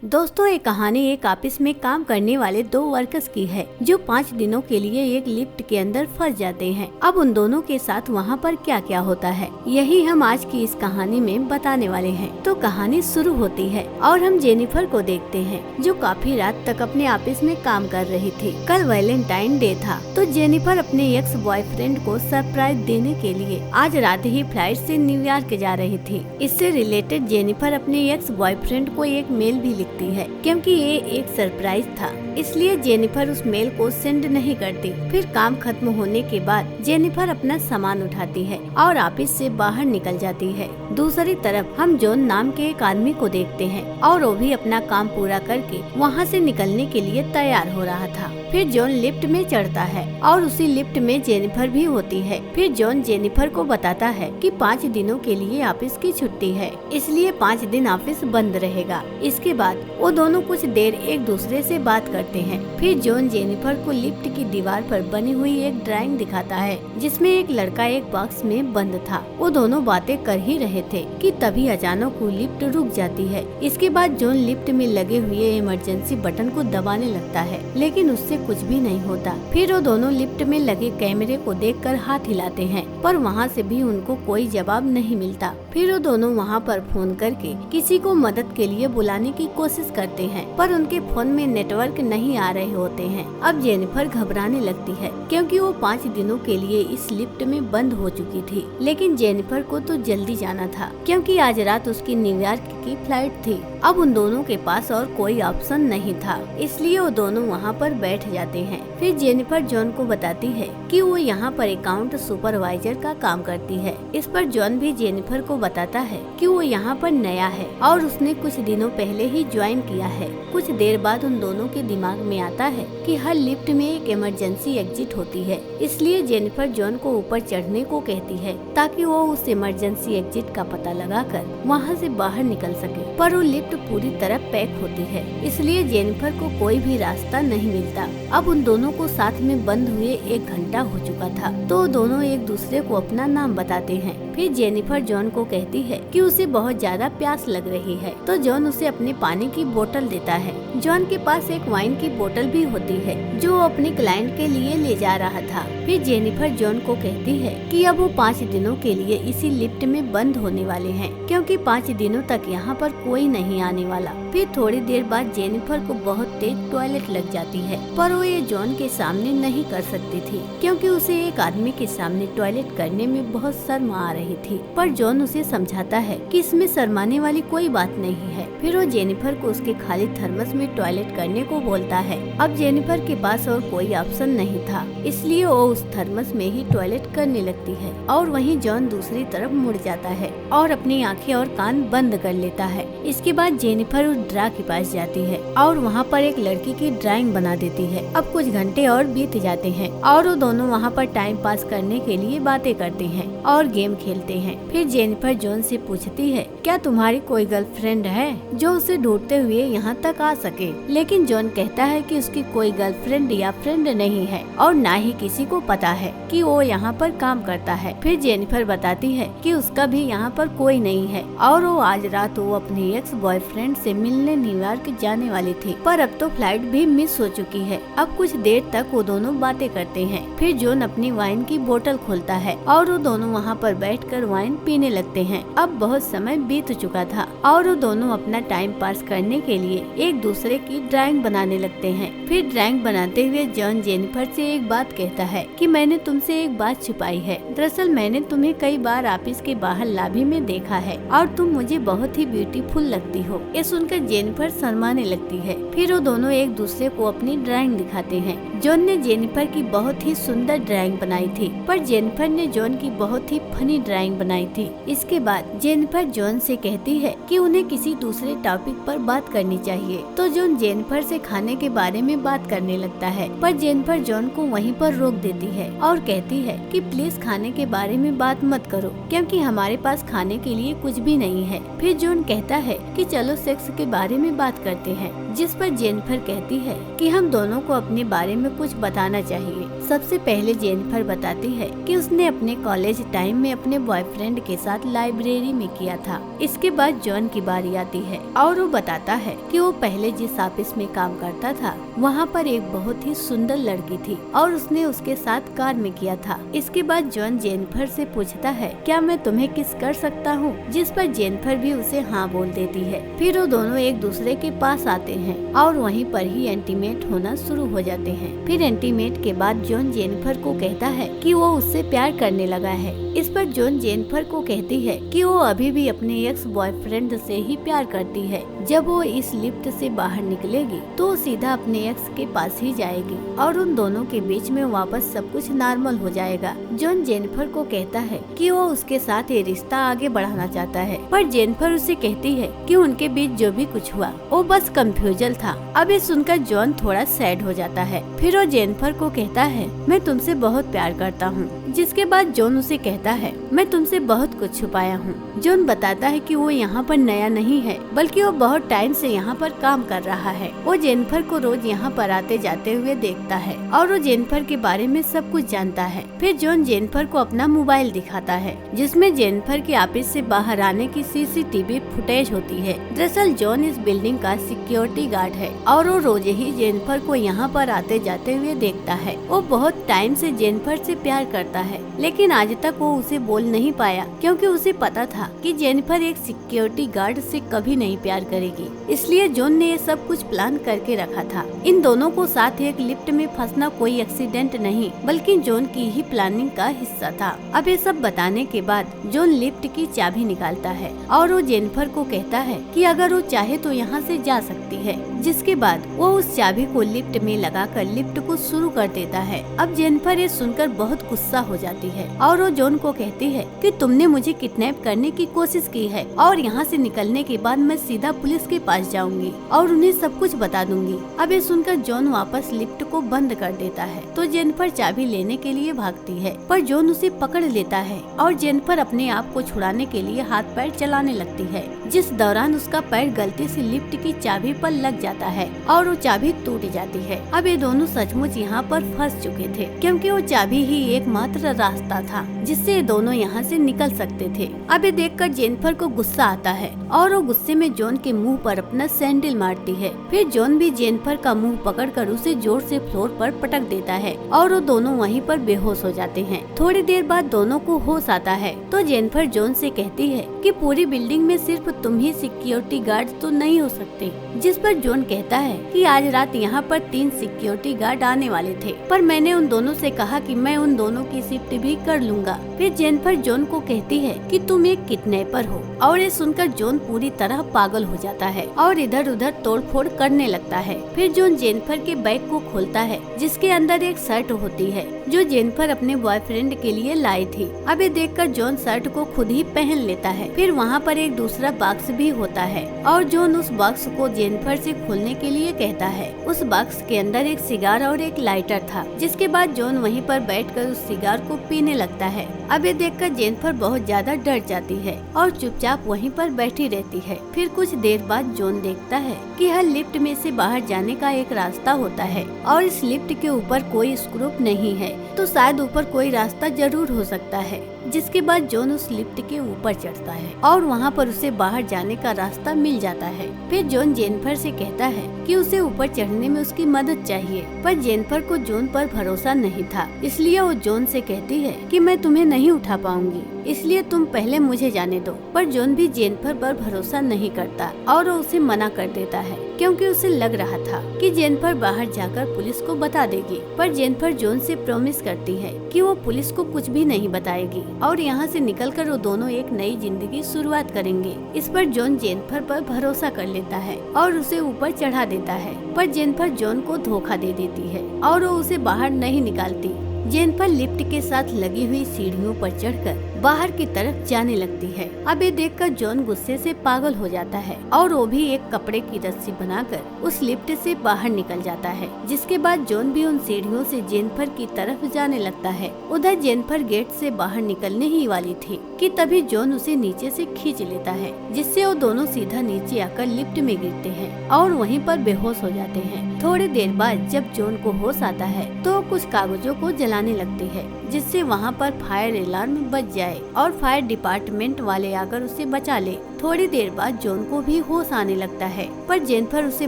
दोस्तों, ये कहानी एक ऑफिस में काम करने वाले दो वर्कर्स की है जो 5 दिनों के लिए एक लिफ्ट के अंदर फंस जाते हैं। अब उन दोनों के साथ वहाँ पर क्या क्या होता है, यही हम आज की इस कहानी में बताने वाले हैं। तो कहानी शुरू होती है और हम जेनिफर को देखते हैं जो काफी रात तक अपने ऑफिस में काम कर रही थी। कल वैलेंटाइन डे था तो जेनिफर अपने एक्स बॉयफ्रेंड को सरप्राइज देने के लिए आज रात ही फ्लाइट से न्यूयॉर्क जा रही थी। इससे रिलेटेड जेनिफर अपने एक्स बॉयफ्रेंड को एक मेल भी लिखती है क्योंकि ये एक सरप्राइज था, इसलिए जेनिफर उस मेल को सेंड नहीं करती। फिर काम खत्म होने के बाद जेनिफर अपना सामान उठाती है और ऑफिस से बाहर निकल जाती है। दूसरी तरफ हम जॉन नाम के एक आदमी को देखते हैं और वो भी अपना काम पूरा करके वहाँ से निकलने के लिए तैयार हो रहा था। फिर जॉन लिफ्ट में चढ़ता है और उसी लिफ्ट में जेनिफर भी होती है। फिर जॉन जेनिफर को बताता है कि 5 दिनों के लिए ऑफिस की छुट्टी है, इसलिए 5 दिन ऑफिस बंद रहेगा। इसके बाद वो दोनों कुछ देर एक दूसरे से बात करते हैं। फिर जॉन जेनिफर को लिफ्ट की दीवार पर बनी हुई एक ड्राइंग दिखाता है जिसमें एक लड़का एक बॉक्स में बंद था। वो दोनों बातें कर ही रहे थे कि तभी अचानक वो लिफ्ट रुक जाती है। इसके बाद जॉन लिफ्ट में लगे हुए इमरजेंसी बटन को दबाने लगता है, लेकिन उससे कुछ भी नहीं होता। फिर वो दोनों लिफ्ट में लगे कैमरे को देखकर हाथ हिलाते हैं, पर वहाँ से भी उनको कोई जवाब नहीं मिलता। फिर वो दोनों वहाँ पर फोन करके किसी को मदद के लिए बुलाने की कोशिश करते हैं, पर उनके फोन में नेटवर्क नहीं आ रहे होते हैं। अब जेनिफर घबराने लगती है क्योंकि वो 5 दिनों के लिए इस लिफ्ट में बंद हो चुकी थी। लेकिन जेनिफर को तो जल्दी जाना था क्योंकि आज रात उसकी न्यूयॉर्क की फ्लाइट थी। अब उन दोनों के पास और कोई ऑप्शन नहीं था, इसलिए वो दोनों वहाँ पर बैठ जाते हैं। फिर जेनिफर जॉन को बताती है कि वो यहाँ पर अकाउंट सुपरवाइजर का काम करती है। इस पर जॉन भी जेनिफर को बताता है कि वो यहाँ पर नया है और उसने कुछ दिनों पहले ही ज्वाइन किया है। कुछ देर बाद उन दोनों के दिमाग में आता है कि हर लिफ्ट में एक इमरजेंसी एग्जिट होती है, इसलिए जेनिफर जॉन को ऊपर चढ़ने को कहती है ताकि वो उस इमरजेंसी एग्जिट का पता लगाकर वहाँ से बाहर निकल सके। पर वो लिफ्ट पूरी तरह पैक होती है, इसलिए जेनिफर को कोई भी रास्ता नहीं मिलता। अब उन दोनों को साथ में बंद हुए 1 घंटा हो चुका था, तो दोनों एक दूसरे को अपना नाम बताते हैं। फिर जेनिफर जॉन को कहती है कि उसे बहुत ज्यादा प्यास लग रही है, तो जॉन उसे अपने पानी की बोतल देता है। जॉन के पास एक वाइन की बोतल भी होती है जो वो अपने क्लाइंट के लिए ले जा रहा था। फिर जेनिफर जॉन को कहती है कि अब वो 5 दिनों के लिए इसी लिफ्ट में बंद होने वाले हैं क्योंकि 5 दिनों तक यहाँ पर कोई नहीं आने वाला। फिर थोड़ी देर बाद जेनिफर को बहुत तेज टॉयलेट लग जाती है, पर वो ये जॉन के सामने नहीं कर सकती थी क्योंकि उसे एक आदमी के सामने टॉयलेट करने में बहुत शर्म आ रही थी। पर जॉन उसे समझाता है कि इसमें शर्माने वाली कोई बात नहीं है। फिर वो जेनिफर को उसके खाली थर्मस में टॉयलेट करने को बोलता है। अब जेनिफर के पास और कोई ऑप्शन नहीं था, इसलिए वो उस थर्मस में ही टॉयलेट करने लगती है और वहीं जॉन दूसरी तरफ मुड़ जाता है और अपनी आंखें और कान बंद कर लेता है। इसके बाद जेनिफर उस ड्रा के पास जाती है और वहाँ पर एक लड़की की ड्राइंग बना देती है। अब कुछ घंटे और बीत जाते हैं और वो दोनों वहाँ पर टाइम पास करने के लिए बातें करते हैं और गेम खेलते हैं। फिर जेनिफर जॉन से पूछती है, क्या तुम्हारी कोई गर्लफ्रेंड है जो उसे ढूंढते हुए यहाँ तक आ सके? लेकिन जॉन कहता है कि उसकी कोई गर्लफ्रेंड या फ्रेंड नहीं है और ना ही किसी को पता है कि वो यहाँ पर काम करता है। फिर जेनिफर बताती है कि उसका भी यहाँ पर कोई नहीं है और वो आज रात वो अपने एक्स बॉयफ्रेंड से मिलने न्यूयॉर्क जाने वाली थी, पर अब तो फ्लाइट भी मिस हो चुकी है। अब कुछ देर तक वो दोनों बातें करते हैं। फिर जॉन अपनी वाइन की बोतल खोलता है और वो दोनों वहाँ पर बैठकर वाइन पीने लगते हैं। अब बहुत समय बीत चुका था और वो दोनों अपना टाइम पास करने के लिए एक दूसरे की ड्राइंग बनाने लगते हैं। फिर ड्राइंग बनाते हुए जॉन जेनिफर से एक बात कहता है कि मैंने तुमसे एक बात छुपाई है। दरअसल मैंने तुम्हें कई बार ऑफिस के बाहर लॉबी में देखा है और तुम मुझे बहुत ही ब्यूटीफुल लगती हो। ये सुनकर जेनिफर शर्माने लगती है। फिर वो दोनों एक दूसरे को अपनी ड्राइंग दिखाते हैं। जॉन ने जेनिफर की बहुत ही सुंदर ड्राइंग बनाई थी, पर जेनिफर ने जॉन की बहुत ही फनी ड्राइंग बनाई थी। इसके बाद जेनिफर जॉन से कहती है कि उन्हें किसी दूसरे टॉपिक पर बात करनी चाहिए, तो जॉन जेनिफर से खाने के बारे में बात करने लगता है, पर जेनिफर जॉन को वहीं पर रोक देती है और कहती है कि प्लीज खाने के बारे में बात मत करो क्योंकि हमारे पास खाने के लिए कुछ भी नहीं है। फिर जॉन कहता है कि चलो सेक्स के बारे में बात करते हैं, जिस पर जेनिफर कहती है कि हम दोनों को अपने बारे में कुछ बताना चाहिए। सबसे पहले जेनिफर बताती है कि उसने अपने कॉलेज टाइम में अपने बॉयफ्रेंड के साथ लाइब्रेरी में किया था। इसके बाद जॉन की बारी आती है और वो बताता है कि वो पहले जिस ऑफिस में काम करता था वहाँ पर एक बहुत ही सुंदर लड़की थी और उसने उसके साथ कार में किया था। इसके बाद जॉन जेनिफर से पूछता है, क्या मैं तुम्हें किस कर सकता हूँ? जिस पर जेनिफर भी उसे हाँ बोल देती है। फिर वो दोनों एक दूसरे के पास आते हैं और वहीं पर ही इंटीमेट होना शुरू हो जाते हैं। फिर इंटीमेट के बाद जॉन जेनिफर को कहता है कि वो उससे प्यार करने लगा है। इस पर जॉन जेनिफर को कहती है कि वो अभी भी अपने एक्स बॉयफ्रेंड से ही प्यार करती है। जब वो इस लिफ्ट से बाहर निकलेगी तो सीधा अपने एक्स के पास ही जाएगी और उन दोनों के बीच में वापस सब कुछ नॉर्मल हो जाएगा। जॉन जेनिफर को कहता है कि वो उसके साथ ये रिश्ता आगे बढ़ाना चाहता है, पर जेनिफर उसे कहती है कि उनके बीच जो भी कुछ हुआ वो बस कंफ्यूजन था। अब ये सुनकर जॉन थोड़ा सैड हो जाता है। फिर वो जेनिफर को कहता है, मैं तुमसे बहुत प्यार करता हूँ। जिसके बाद जॉन उसे कहता है, मैं तुमसे बहुत कुछ छुपाया हूँ। जॉन बताता है कि वो यहाँ पर नया नहीं है, बल्कि वो बहुत टाइम से यहाँ पर काम कर रहा है। वो जेनिफर को रोज यहाँ पर आते जाते हुए देखता है और वो जेनिफर के बारे में सब कुछ जानता है। फिर जॉन जेनिफर को अपना मोबाइल दिखाता है जिसमें जेनिफर के ऑफिस से बाहर आने की सीसीटीवी फुटेज होती है। दरअसल जॉन इस बिल्डिंग का सिक्योरिटी गार्ड है और वो रोज ही जेनिफर को यहाँ पर आते जाते हुए देखता है। वो बहुत टाइम से जेनिफर से प्यार करता है, लेकिन आज तक वो उसे बोल नहीं पाया क्योंकि उसे पता था कि जेनिफर एक सिक्योरिटी गार्ड से कभी नहीं प्यार करेगी। इसलिए जॉन ने ये सब कुछ प्लान करके रखा था। इन दोनों को साथ एक लिफ्ट में फंसना कोई एक्सीडेंट नहीं बल्कि जॉन की ही प्लानिंग का हिस्सा था। अब ये सब बताने के बाद जॉन लिफ्ट की चाबी निकालता है और वो जेनिफर को कहता है कि अगर वो चाहे तो यहाँ से जा सकती है। जिसके बाद वो उस चाबी को लिफ्ट में लगाकर लिफ्ट को शुरू कर देता है। अब जेनिफर ये सुनकर बहुत गुस्सा हो जाती है और वो जॉन को कहती है कि तुमने मुझे किडनैप करने की कोशिश की है और यहाँ से निकलने के बाद मैं सीधा पुलिस के पास जाऊंगी और उन्हें सब कुछ बता दूंगी। अब ये सुनकर जॉन वापस लिफ्ट को बंद कर देता है तो जेनिफर चाबी लेने के लिए भागती है, पर जॉन उसे पकड़ लेता है और जेनिफर अपने आप को छुड़ाने के लिए हाथ पैर चलाने लगती है। जिस दौरान उसका पैर गलती से लिफ्ट की चाबी पर लग जाता है और वो चाबी टूट जाती है। अब ये दोनों सचमुच यहाँ पर फंस चुके थे क्योंकि वो चाबी ही एकमात्र रास्ता था जिससे ये दोनों यहाँ से निकल सकते थे। अब ये देखकर जेनिफर को गुस्सा आता है और वो गुस्से में जॉन के मुंह पर अपना सैंडल मारती है। फिर जॉन भी जेनिफर का मुंह पकड़कर उसे जोर से फ्लोर पर पटक देता है और वो दोनों वहीं पर बेहोश हो जाते हैं। थोड़ी देर बाद दोनों को होश आता है तो जेनिफर जॉन से कहती है कि पूरी बिल्डिंग में सिर्फ तुम ही सिक्योरिटी गार्ड तो नहीं हो सकते। जिस पर जॉन कहता है कि आज रात यहाँ पर 3 सिक्योरिटी गार्ड आने वाले थे, पर मैंने उन दोनों से कहा कि मैं उन दोनों की शिफ्ट भी कर लूंगा। फिर जेनिफर जॉन को कहती है कि तुम एक किडनैपर हो और ये सुनकर जॉन पूरी तरह पागल हो जाता है और इधर उधर तोड़फोड़ करने लगता है। फिर जॉन जेनिफर के बैग को खोलता है जिसके अंदर एक शर्ट होती है जो जेनिफर अपने बॉयफ्रेंड के लिए लाई थी। अब ये देखकर जॉन शर्ट को खुद ही पहन लेता है। फिर वहाँ पर एक दूसरा बॉक्स भी होता है और जॉन उस बॉक्स को जेनिफर से खोलने के लिए कहता है। उस बॉक्स के अंदर एक सिगार और एक लाइटर था। जिसके बाद जॉन वहीं पर बैठकर उस सिगार को पीने लगता है। अब ये देखकर जेनिफर बहुत ज्यादा डर जाती है और चुपचाप वहीं पर बैठी रहती है। फिर कुछ देर बाद जॉन देखता है कि हर लिफ्ट में से बाहर जाने का एक रास्ता होता है और इस लिफ्ट के ऊपर कोई स्क्रू नहीं है, तो शायद ऊपर कोई रास्ता जरूर हो सकता है। जिसके बाद जॉन उस लिफ्ट के ऊपर चढ़ता है और वहाँ पर उसे बाहर जाने का रास्ता मिल जाता है। फिर जॉन जेनिफर से कहता है कि उसे ऊपर चढ़ने में उसकी मदद चाहिए, पर जेनिफर को जॉन पर भरोसा नहीं था। इसलिए वो जॉन से कहती है कि मैं तुम्हें नहीं उठा पाऊंगी, इसलिए तुम पहले मुझे जाने दो। पर जॉन भी जेनिफर पर भरोसा नहीं करता और वो उसे मना कर देता है क्योंकि उसे लग रहा था कि जेनिफर बाहर जाकर पुलिस को बता देगी। पर जेनिफर जॉन से प्रॉमिस करती है कि वो पुलिस को कुछ भी नहीं बताएगी और यहाँ से निकलकर वो दोनों एक नई जिंदगी शुरुआत करेंगे। इस पर जॉन जेनिफर पर भरोसा कर लेता है और उसे ऊपर चढ़ा देता है, पर जेनिफर जॉन को धोखा दे देती है और वो उसे बाहर नहीं निकालती। जेनिफर लिफ्ट के साथ लगी हुई सीढ़ियों पर चढ़कर बाहर की तरफ जाने लगती है। अब ये देखकर जॉन गुस्से से पागल हो जाता है और वो भी एक कपड़े की रस्सी बनाकर उस लिफ्ट से बाहर निकल जाता है। जिसके बाद जॉन भी उन सीढ़ियों से जेनिफर की तरफ जाने लगता है। उधर जेनिफर गेट से बाहर निकलने ही वाली थी कि तभी जॉन उसे नीचे से खींच लेता है, जिससे वो दोनों सीधा नीचे आकर लिफ्ट में गिरते हैं और वहीं पर बेहोश हो जाते हैं। थोड़ी देर बाद जब जॉन को होश आता है तो कुछ कागजों को जलाने लगती है, जिससे वहाँ पर फायर अलार्म बज जाए और फायर डिपार्टमेंट वाले आकर उसे बचा ले। थोड़ी देर बाद जॉन को भी होश आने लगता है, पर जेनिफर उसे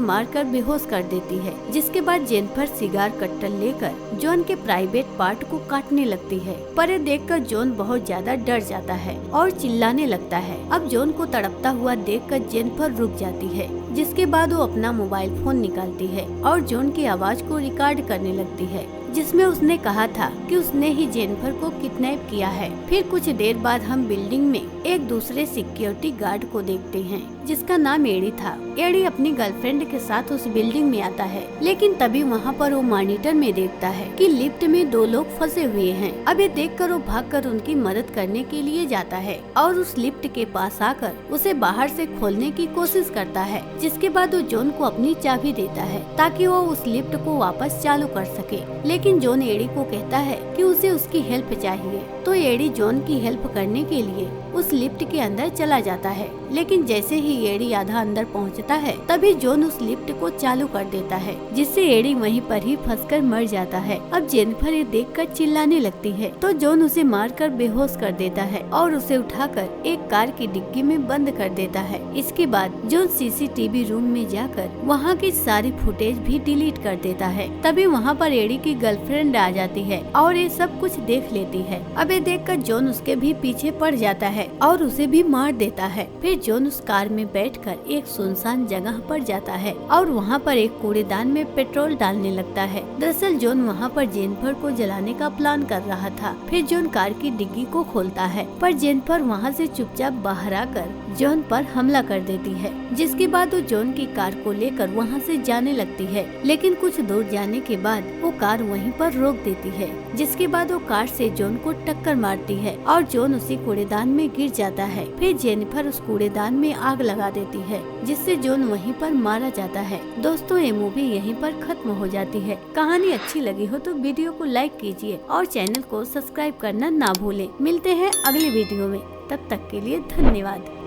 मारकर बेहोश कर देती है। जिसके बाद जेनिफर सिगार कट्टर लेकर जॉन के प्राइवेट पार्ट को काटने लगती है, पर ये देखकर जॉन बहुत ज्यादा डर जाता है और चिल्लाने लगता है। अब जॉन को तड़पता हुआ देखकर जेनिफर रुक जाती है, जिसके बाद वो अपना मोबाइल फोन निकालती है और जॉन की आवाज को रिकॉर्ड करने लगती है, जिसमें उसने कहा था कि उसने ही जेनिफर को किडनैप किया है। फिर कुछ देर बाद हम बिल्डिंग में एक दूसरे सिक्योरिटी गार्ड को देखते हैं, जिसका नाम एडी था। एडी अपनी गर्लफ्रेंड के साथ उस बिल्डिंग में आता है, लेकिन तभी वहाँ पर वो मॉनिटर में देखता है कि लिफ्ट में 2 लोग फंसे हुए हैं। अब ये देखकर वो भागकर उनकी मदद करने के लिए जाता है और उस लिफ्ट के पास आकर उसे बाहर से खोलने की कोशिश करता है। जिसके बाद वो जॉन को अपनी चाबी देता है ताकि वो उस लिफ्ट को वापस चालू कर सके। लेकिन जॉन एडी को कहता है कि उसे उसकी हेल्प चाहिए, तो एडी जॉन की हेल्प करने के लिए उस लिफ्ट के अंदर चला जाता है। लेकिन जैसे ही एडी आधा अंदर पहुंचता है, तभी जॉन उस लिफ्ट को चालू कर देता है, जिससे एडी वहीं पर ही फंसकर मर जाता है। अब जेनिफर ये देखकर चिल्लाने लगती है, तो जॉन उसे मारकर बेहोश कर देता है और उसे उठाकर एक कार की डिग्गी में बंद कर देता है। इसके बाद जॉन सीसीटीवी रूम में जाकर वहाँ की सारी फुटेज भी डिलीट कर देता है। तभी वहाँ पर एडी की गर्लफ्रेंड आ जाती है और ये सब कुछ देख लेती है। अब ये देखकर जॉन उसके भी पीछे पड़ जाता है और उसे भी मार देता है। फिर जॉन उस कार में बैठकर एक सुनसान जगह पर जाता है और वहाँ पर एक कूड़ेदान में पेट्रोल डालने लगता है। दरअसल जॉन वहाँ पर जेनिफर को जलाने का प्लान कर रहा था। फिर जॉन कार की डिग्गी को खोलता है, पर जेनिफर वहाँ से चुपचाप बाहर आकर जॉन पर हमला कर देती है। जिसके बाद वो जॉन की कार को लेकर वहाँ से जाने लगती है, लेकिन कुछ दूर जाने के बाद वो कार वहीं पर रोक देती है। जिसके बाद वो कार से जॉन को टक्कर मारती है और जॉन उसी कूड़ेदान में गिर जाता है। फिर जेनिफर उस कूड़ेदान में आग लगा देती है, जिससे जॉन वहीं पर मारा जाता है। दोस्तों, ये मूवी यहीं पर खत्म हो जाती है। कहानी अच्छी लगी हो तो वीडियो को लाइक कीजिए और चैनल को सब्सक्राइब करना ना भूलें। मिलते हैं अगले वीडियो में, तब तक के लिए धन्यवाद।